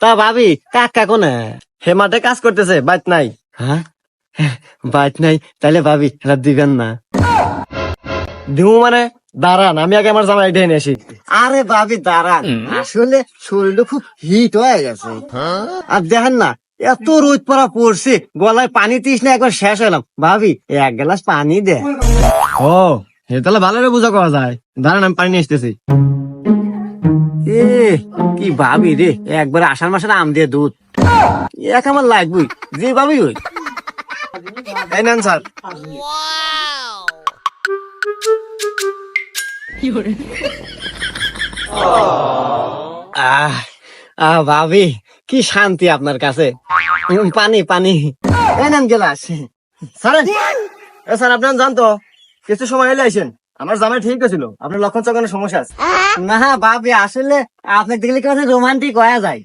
তা ভাবি কাকা কোনে? হে মাঠে কাজ করতেছে, বাইত নাই। হ্যাঁ, বাইট নাই, তাহলে ভাবি রাত দিবেন না? দিমু মানে দাঁড়ান, আমি আগে আমার জামাই ঢেনে আসি। আরে ভাবি দাঁড়ান, আসলে শরীরটা খুব হিট হয়ে গেছে। আর দেখেন না, এত রোদ পড়া পড়ছে, গলায় পানি তৃষ্ণা একবার শেষ হলাম। ভাবি এক গ্লাস পানি দে। ও হে তাহলে ভালো রে বুঝা করা যায়। দাঁড়ান আমি পানি নিয়ে আসতেছি। এ কি ভাবি রে, একবারে আষাঢ় মাসের আম দিয়ে দুধ এক আমার লাগবই, যে ভাবি ওই। এই নেন স্যার। আহ আহ ভাবি কি শান্তি আপনার কাছে। পানি পানি এই নেন গেলাস। স্যার এ স্যার আপনি জানতো কিছু সময় এলে আইসেন, আমার জামাই ঠিক ছিল, আপনার লক্ষণ চক্ষণের সমস্যা আছে। না ভাবি, আসলে আপনাকে দেখলে কি রোমান্টিক হয়ে যায়।